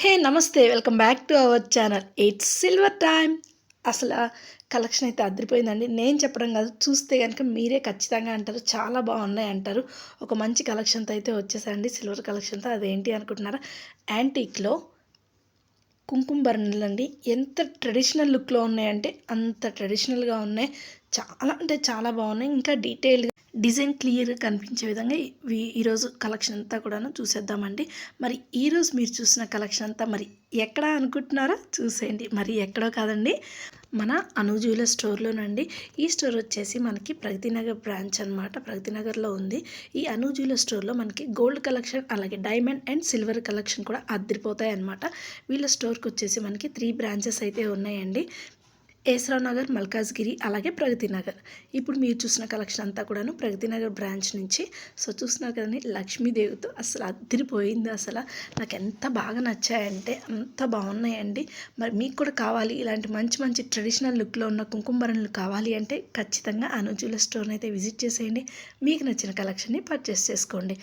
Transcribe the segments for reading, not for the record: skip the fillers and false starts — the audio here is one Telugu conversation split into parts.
హే నమస్తే welcome back to our channel it's silver time. అసలు కలెక్షన్ అయితే అదిరిపోయిందండి. నేను చెప్పడం కాదు, చూస్తే కనుక మీరే ఖచ్చితంగా అంటారు చాలా బాగున్నాయి అంటారు. ఒక మంచి కలెక్షన్తో అయితే వచ్చేసండి, సిల్వర్ కలెక్షన్తో. అదేంటి అనుకుంటున్నారా? యాంటీక్లో కుంకుమ భరణులండి. ఎంత ట్రెడిషనల్ లుక్లో ఉన్నాయంటే అంత ట్రెడిషనల్గా ఉన్నాయి. చాలా అంటే చాలా బాగున్నాయి. ఇంకా డీటెయిల్గా డిజైన్ క్లియర్గా కనిపించే విధంగా ఈరోజు కలెక్షన్ అంతా కూడాను చూసేద్దామండి. మరి ఈరోజు మీరు చూసిన కలెక్షన్ అంతా మరి ఎక్కడ అనుకుంటున్నారో చూసేయండి. మరి ఎక్కడో కాదండి, మన అను జ్యువెలర్ స్టోర్లోనండి. ఈ స్టోర్ వచ్చేసి మనకి ప్రగతినగర్ బ్రాంచ్ అనమాట. ప్రగతినగర్లో ఉంది. ఈ అను జ్యువెలర్ స్టోర్లో మనకి గోల్డ్ కలెక్షన్ అలాగే డైమండ్ అండ్ సిల్వర్ కలెక్షన్ కూడా అదిరిపోతాయి అనమాట. వీళ్ళ స్టోర్కి వచ్చేసి మనకి 3 బ్రాంచెస్ అయితే ఉన్నాయండి. ఏసరావు నగర్, మల్కాజ్గిరి అలాగే ప్రగతి నగర్. ఇప్పుడు మీరు చూసిన కలెక్షన్ అంతా కూడాను ప్రగతి నగర్ బ్రాంచ్ నుంచి. సో చూస్తున్నారు కదండి, లక్ష్మీదేవితో అసలు అదిరిపోయింది. అసలు నాకు ఎంత బాగా నచ్చాయంటే అంత బాగున్నాయండి. మరి మీకు కూడా కావాలి ఇలాంటి మంచి మంచి ట్రెడిషనల్ లుక్లో ఉన్న కుంకుమరణలు కావాలి అంటే ఖచ్చితంగా అను జ్యువెలర్ స్టోర్ని అయితే విజిట్ చేసేయండి. మీకు నచ్చిన కలెక్షన్ని పర్చేస్ చేసుకోండి.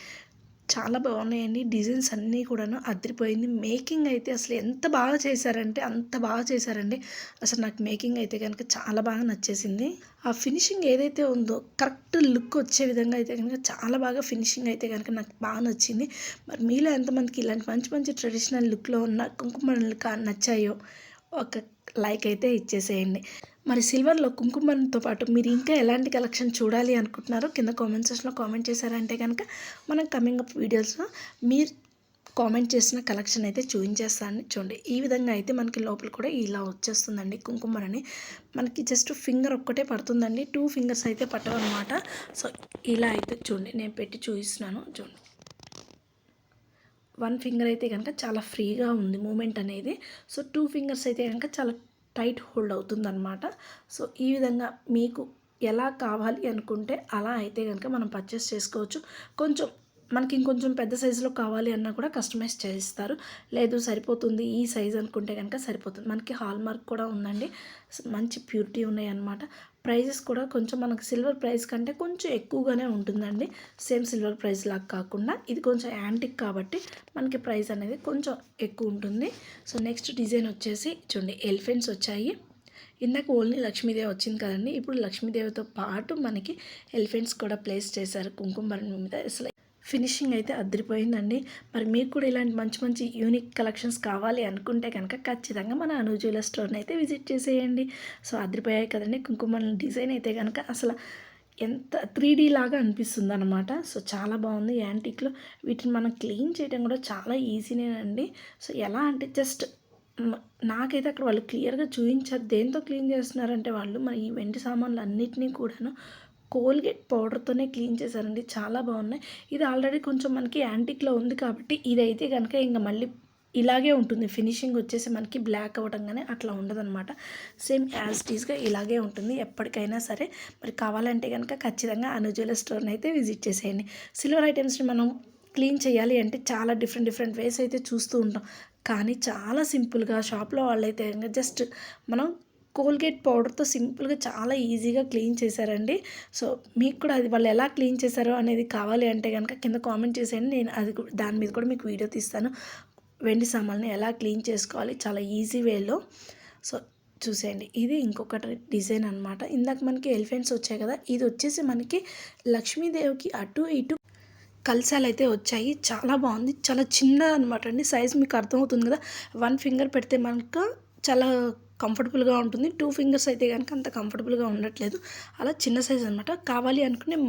చాలా బాగున్నాయండి. డిజైన్స్ అన్నీ కూడాను అదిరిపోయింది. మేకింగ్ అయితే అసలు ఎంత బాగా చేశారంటే అంత బాగా చేశారండి. అసలు నాకు మేకింగ్ అయితే కనుక చాలా బాగా నచ్చేసింది. ఆ ఫినిషింగ్ ఏదైతే ఉందో కరెక్ట్ లుక్ వచ్చే విధంగా అయితే కనుక చాలా బాగా ఫినిషింగ్ అయితే కనుక నాకు బాగా నచ్చింది. మరి మీలో ఎంతమందికి ఇలాంటి మంచి మంచి ట్రెడిషనల్ లుక్లో ఉన్న కుంకుమలు నచ్చాయో ఒక లైక్ అయితే ఇచ్చేసేయండి. మరి సిల్వర్లో కుంకుమతో పాటు మీరు ఇంకా ఎలాంటి కలెక్షన్ చూడాలి అనుకుంటున్నారో కింద కామెంట్ సెక్షన్లో కామెంట్ చేశారంటే కనుక మనం కమింగ్ అప్ వీడియోస్లో మీరు కామెంట్ చేసిన కలెక్షన్ అయితే చూపించేస్తాను. చూడండి, ఈ విధంగా అయితే మనకి లోపల కూడా ఇలా వచ్చేస్తుందండి కుంకుమని. మనకి జస్ట్ ఫింగర్ ఒక్కటే పడుతుందండి, 2 ఫింగర్స్ అయితే పట్టవన్నమాట. సో ఇలా అయితే చూడండి, నేను పెట్టి చూపిస్తున్నాను. చూడండి, 1 ఫింగర్ అయితే కనుక చాలా ఫ్రీగా ఉంది మూమెంట్ అనేది. సో 2 ఫింగర్స్ అయితే కనుక చాలా టైట్ హోల్డ్ అవుతుందన్నమాట. సో ఈ విధంగా మీకు ఎలా కావాలి అనుకుంటే అలా అయితే కనుక మనం పర్చేస్ చేసుకోవచ్చు. కొంచెం మనకి ఇంకొంచెం పెద్ద సైజులో కావాలి అన్నా కూడా కస్టమైజ్ చేయిస్తారు. లేదు సరిపోతుంది ఈ సైజ్ అనుకుంటే కనుక సరిపోతుంది. మనకి హాల్ మార్క్ కూడా ఉందండి. మంచి ప్యూరిటీ ఉన్నాయి అన్నమాట. ప్రైజెస్ కూడా కొంచెం మనకు సిల్వర్ ప్రైస్ కంటే కొంచెం ఎక్కువగానే ఉంటుందండి. సేమ్ సిల్వర్ ప్రైస్ లాగా కాకుండా ఇది కొంచెం యాంటిక్ కాబట్టి మనకి ప్రైస్ అనేది కొంచెం ఎక్కువ ఉంటుంది. సో నెక్స్ట్ డిజైన్ వచ్చేసి చూడండి, ఎలిఫెంట్స్ వచ్చాయి. ఇందాక ఓన్లీ లక్ష్మీదేవి వచ్చింది కదండి, ఇప్పుడు లక్ష్మీదేవితో పాటు మనకి ఎలిఫెంట్స్ కూడా ప్లేస్ చేశారు కుంకుమ భరణి మీద. అసలు ఫినిషింగ్ అయితే అదిరిపోయిందండి. మరి మీకు కూడా ఇలాంటి మంచి మంచి యూనిక్ కలెక్షన్స్ కావాలి అనుకుంటే కనుక ఖచ్చితంగా మన అను జ్యువెలర్ స్టోర్ని అయితే విజిట్ చేసేయండి. సో అదిరిపోయాయి కదండి కుంకుమ డిజైన్ అయితే కనుక అసలు ఎంత 3D లాగా అనిపిస్తుంది అనమాట. సో చాలా బాగుంది. యాంటిక్లో వీటిని మనం క్లీన్ చేయడం కూడా చాలా ఈజీనేనండి. సో ఎలా అంటే జస్ట్ నాకైతే అక్కడ వాళ్ళు క్లియర్గా చూపించారు దేంతో క్లీన్ చేస్తున్నారంటే వాళ్ళు మన ఈ వెండి సామాన్లు అన్నిటినీ కూడాను కోల్గేట్ పౌడర్తోనే క్లీన్ చేశారండి. చాలా బాగున్నాయి. ఇది ఆల్రెడీ కొంచెం మనకి యాంటిక్లో ఉంది కాబట్టి ఇదైతే కనుక ఇంకా మళ్ళీ ఇలాగే ఉంటుంది. ఫినిషింగ్ వచ్చేసి మనకి బ్లాక్ అవ్వడం కానీ అట్లా ఉండదన్నమాట. సేమ్ యాజ్ టీస్గా ఇలాగే ఉంటుంది ఎప్పటికైనా సరే. మరి కావాలంటే కనుక ఖచ్చితంగా అను జ్యువెలర్ స్టోర్ని అయితే విజిట్ చేసేయండి. సిల్వర్ ఐటమ్స్ని మనం క్లీన్ చేయాలి అంటే చాలా డిఫరెంట్ వేస్ అయితే చూస్తూ ఉంటాం. కానీ చాలా సింపుల్గా షాప్లో వాళ్ళైతే కనుక జస్ట్ మనం కోల్గేట్ పౌడర్తో సింపుల్గా చాలా ఈజీగా క్లీన్ చేశారండి. సో మీకు కూడా అది వాళ్ళు ఎలా క్లీన్ చేశారో అనేది కావాలి అంటే కనుక కింద కామెంట్ చేసేయండి. నేను అది దాని మీద కూడా మీకు వీడియో తీస్తాను. వెండి సామాన్ని ఎలా క్లీన్ చేసుకోవాలి చాలా ఈజీ వేలో. సో చూసేయండి, ఇది ఇంకొకటి డిజైన్ అనమాట. ఇందాక మనకి ఎలిఫెంట్స్ వచ్చాయి కదా, ఇది వచ్చేసి మనకి లక్ష్మీదేవికి అటు ఇటు కలశాలు అయితే వచ్చాయి. చాలా బాగుంది. చాలా చిన్న అనమాట అండి సైజ్. మీకు అర్థమవుతుంది కదా, 1 ఫింగర్ పెడితే మనకు చాలా కంఫర్టబుల్గా ఉంటుంది. 2 ఫింగర్స్ అయితే కనుక అంత కంఫర్టబుల్గా ఉండట్లేదు. అలా చిన్న సైజ్ అనమాట.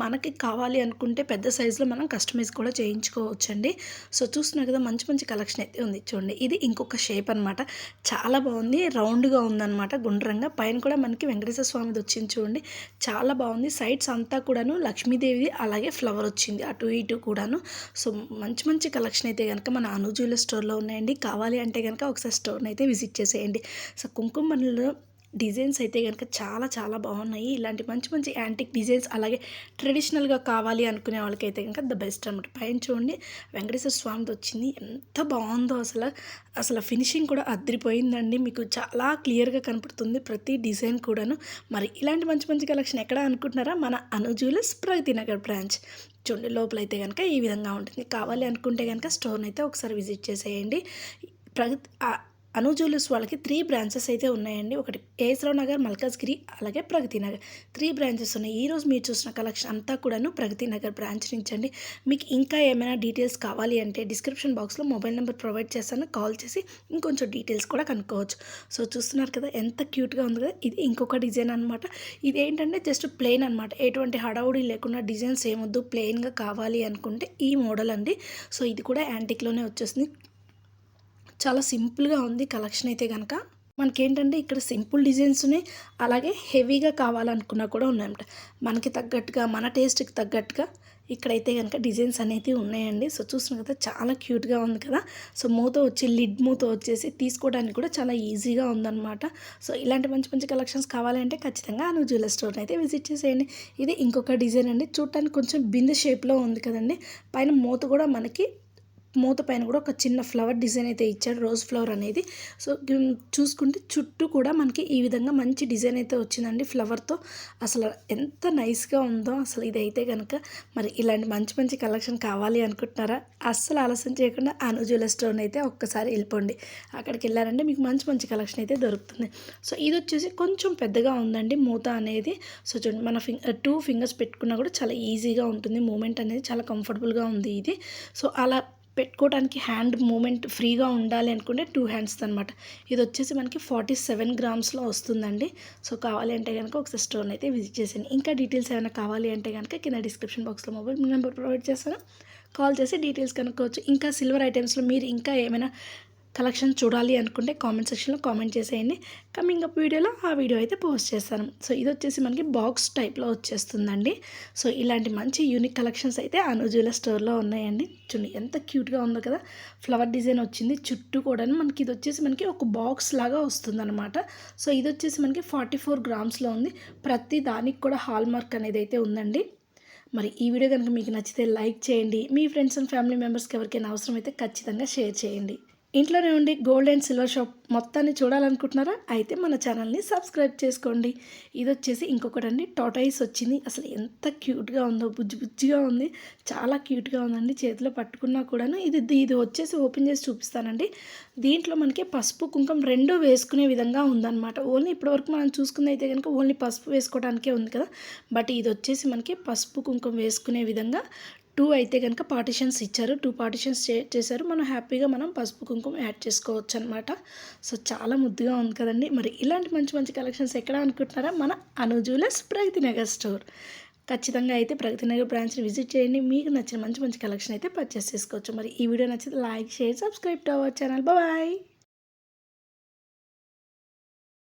మనకి కావాలి అనుకుంటే పెద్ద సైజులో మనం కస్టమైజ్ కూడా చేయించుకోవచ్చండి. సో చూస్తున్నారు కదా, మంచి మంచి కలెక్షన్ అయితే ఉంది. చూడండి, ఇది ఇంకొక షేప్ అనమాట. చాలా బాగుంది. రౌండ్గా ఉందన్నమాట, గుండ్రంగా. పైన కూడా మనకి వెంకటేశ్వర స్వామిది వచ్చింది చూడండి, చాలా బాగుంది. సైడ్స్ అంతా కూడాను లక్ష్మీదేవి అలాగే ఫ్లవర్ వచ్చింది అటు ఇటు కూడాను. సో మంచి మంచి కలెక్షన్ అయితే కనుక మన అను జ్యువెలర్ స్టోర్లో ఉన్నాయండి. కావాలి అంటే కనుక ఒకసారి స్టోర్ని అయితే విజిట్ చేసేయండి. సో కుంకుమలో డిజైన్స్ అయితే కనుక చాలా చాలా బాగున్నాయి. ఇలాంటి మంచి మంచి యాంటిక్ డిజైన్స్ అలాగే ట్రెడిషనల్గా కావాలి అనుకునే వాళ్ళకైతే కనుక ద బెస్ట్ అనమాట. పైన చూడండి వెంకటేశ్వర స్వామిది వచ్చింది, ఎంత బాగుందో అసలు ఫినిషింగ్ కూడా అదిరిపోయిందండి. మీకు చాలా క్లియర్గా కనపడుతుంది ప్రతి డిజైన్ కూడాను. మరి ఇలాంటి మంచి మంచి కలెక్షన్ ఎక్కడ అనుకుంటున్నారా? మన అను జ్యువెలర్స్ ప్రగతి నగర్ బ్రాంచ్. చూడండి, లోపలైతే కనుక ఈ విధంగా ఉంటుంది. కావాలి అనుకుంటే కనుక స్టోర్ని అయితే ఒకసారి విజిట్ చేసేయండి. ప్రగతి అను జ్యువెలర్స్ వాళ్ళకి 3 బ్రాంచెస్ అయితే ఉన్నాయండి. ఒకటి ఏఎస్‌రావు నగర్, మల్కాజ్గిరి అలాగే ప్రగతి నగర్ 3 బ్రాంచెస్ ఉన్నాయి. ఈరోజు మీరు చూసిన కలెక్షన్ అంతా కూడాను ప్రగతి నగర్ బ్రాంచ్ నుంచి అండి. మీకు ఇంకా ఏమైనా డీటెయిల్స్ కావాలి అంటే డిస్క్రిప్షన్ బాక్స్‌లో మొబైల్ నెంబర్ ప్రొవైడ్ చేస్తాను. కాల్ చేసి ఇంకొంచెం డీటెయిల్స్ కూడా కనుక్కోవచ్చు. సో చూస్తున్నారు కదా ఎంత క్యూట్‌గా ఉంది కదా! ఇది ఇంకొక డిజైన్ అనమాట. ఇదేంటంటే జస్ట్ ప్లెయిన్ అనమాట. ఎటువంటి హడావుడి లేకుండా డిజైన్స్ ఏమొద్దు ప్లెయిన్‌గా కావాలి అనుకుంటే ఈ మోడల్ అండి. సో ఇది కూడా యాంటిక్‌లోనే వచ్చేస్తుంది. చాలా సింపుల్గా ఉంది కలెక్షన్ అయితే కనుక. మనకేంటంటే ఇక్కడ సింపుల్ డిజైన్స్ ఉన్నాయి. అలాగే హెవీగా కావాలనుకున్నా కూడా ఉన్నాయన్నమాట. మనకి తగ్గట్టుగా మన టేస్ట్‌కి తగ్గట్టుగా ఇక్కడైతే కనుక డిజైన్స్ అనేది ఉన్నాయండి. సో చూస్తున్నారు కదా చాలా క్యూట్‌గా ఉంది కదా! సో మూత వచ్చి లిడ్ మూత వచ్చేసి తీసుకోవడానికి కూడా చాలా ఈజీగా ఉందన్నమాట. సో ఇలాంటి మంచి మంచి కలెక్షన్స్ కావాలంటే ఖచ్చితంగా అను జ్యువెలరీ స్టోర్‌ని అయితే విజిట్ చేసేయండి. ఇది ఇంకొక డిజైన్ అండి. చూడటానికి కొంచెం బిందె షేప్‌లో ఉంది కదండీ! పైన మూత కూడా మనకి మూత పైన కూడా ఒక చిన్న ఫ్లవర్ డిజైన్ అయితే ఇచ్చాడు. రోజ్ ఫ్లవర్ అనేది. సో చూసుకుంటే చుట్టూ కూడా మనకి ఈ విధంగా మంచి డిజైన్ అయితే వచ్చిందండి ఫ్లవర్తో. అసలు ఎంత నైస్‌గా ఉందో అసలు ఇదైతే కనుక. మరి ఇలాంటి మంచి మంచి కలెక్షన్ కావాలి అనుకుంటున్నారా? అస్సలు ఆలస్యం చేయకుండా అను జ్యువెలరీ స్టోర్‌ని అయితే ఒక్కసారి వెళ్ళిపోండి. అక్కడికి వెళ్ళారంటే మీకు మంచి మంచి కలెక్షన్ అయితే దొరుకుతుంది. సో ఇది వచ్చేసి కొంచెం పెద్దగా ఉందండి మూత అనేది. సో చూడండి మన 2 ఫింగర్స్ పెట్టుకున్నా కూడా చాలా ఈజీగా ఉంటుంది. మూమెంట్ అనేది చాలా కంఫర్టబుల్గా ఉంది ఇది. సో అలా పెట్టుకోవడానికి హ్యాండ్ మూమెంట్ ఫ్రీగా ఉండాలి అనుకుంటే 2 హ్యాండ్స్ అనమాట. ఇది వచ్చేసి మనకి 47 గ్రామ్స్లో వస్తుందండి. సో కావాలి అంటే కనుక ఒకసారి స్టోర్ని అయితే విజిట్ చేసేయండి. ఇంకా డీటెయిల్స్ ఏమైనా కావాలి అంటే కనుక కింద డిస్క్రిప్షన్ బాక్స్లో మొబైల్ నెంబర్ ప్రొవైడ్ చేస్తాను. కాల్ చేసి డీటెయిల్స్ కనుక్కోవచ్చు. ఇంకా సిల్వర్ ఐటమ్స్లో మీరు ఇంకా ఏమైనా కలెక్షన్ చూడాలి అనుకుంటే కామెంట్ సెక్షన్లో కామెంట్ చేసేయండి. కమింగ్ అప్ వీడియోలో ఆ వీడియో అయితే పోస్ట్ చేస్తాను. సో ఇది వచ్చేసి మనకి బాక్స్ టైప్లో వచ్చేస్తుందండి. సో ఇలాంటి మంచి యూనిక్ కలెక్షన్స్ అయితే అను జ్యువెలరీ స్టోర్లో ఉన్నాయండి. చూడండి ఎంత క్యూట్గా ఉందో కదా! ఫ్లవర్ డిజైన్ వచ్చింది చుట్టూ కూడా. మనకి ఇది వచ్చేసి మనకి ఒక బాక్స్ లాగా వస్తుందన్నమాట. సో ఇది వచ్చేసి మనకి 44 గ్రామ్స్లో ఉంది. ప్రతి దానికి కూడా హాల్ మార్క్ అనేది అయితే ఉందండి. మరి ఈ వీడియో కనుక మీకు నచ్చితే లైక్ చేయండి. మీ ఫ్రెండ్స్ అండ్ ఫ్యామిలీ మెంబర్స్కి ఎవరికైనా అవసరం అయితే ఖచ్చితంగా షేర్ చేయండి. ఇంట్లోనే ఉండి గోల్డ్ అండ్ సిల్వర్ షాప్ మొత్తాన్ని చూడాలనుకుంటున్నారా? అయితే మన ఛానల్ని సబ్స్క్రైబ్ చేసుకోండి. ఇది వచ్చేసి ఇంకొకటండి టాటాయిస్ వచ్చింది. అసలు ఎంత క్యూట్గా ఉందో బుజ్జి బుజ్జిగా ఉంది. చాలా క్యూట్గా ఉందండి. చేతిలో పట్టుకున్నా కూడాను ఇది వచ్చేసి ఓపెన్ చేసి చూపిస్తానండి. దీంట్లో మనకి పసుపు కుంకుమ 2 వేసుకునే విధంగా ఉందన్నమాట. ఓన్లీ ఇప్పటివరకు మనం చూసుకుంది అయితే కనుక ఓన్లీ పసుపు వేసుకోవడానికే ఉంది కదా! బట్ ఇది వచ్చేసి మనకి పసుపు కుంకుమ వేసుకునే విధంగా 2 అయితే కనుక పార్టిషన్స్ ఇచ్చారు. 2 పార్టిషన్స్ చేశారు. మనం హ్యాపీగా మనం పసుపు కుంకుమ యాడ్ చేసుకోవచ్చు అనమాట. సో చాలా ముద్దుగా ఉంది కదండి. మరి ఇలాంటి మంచి మంచి కలెక్షన్స్ ఎక్కడ అనుకుంటున్నారా? మన అను జ్యువెలర్స్ ప్రగతి నగర్ స్టోర్. ఖచ్చితంగా అయితే ప్రగతి నగర్ బ్రాంచ్ని విజిట్ చేయండి. మీకు నచ్చిన మంచి మంచి కలెక్షన్ అయితే పర్చేస్ చేసుకోవచ్చు. మరి ఈ వీడియో నచ్చితే like, share, subscribe to our channel. Bye.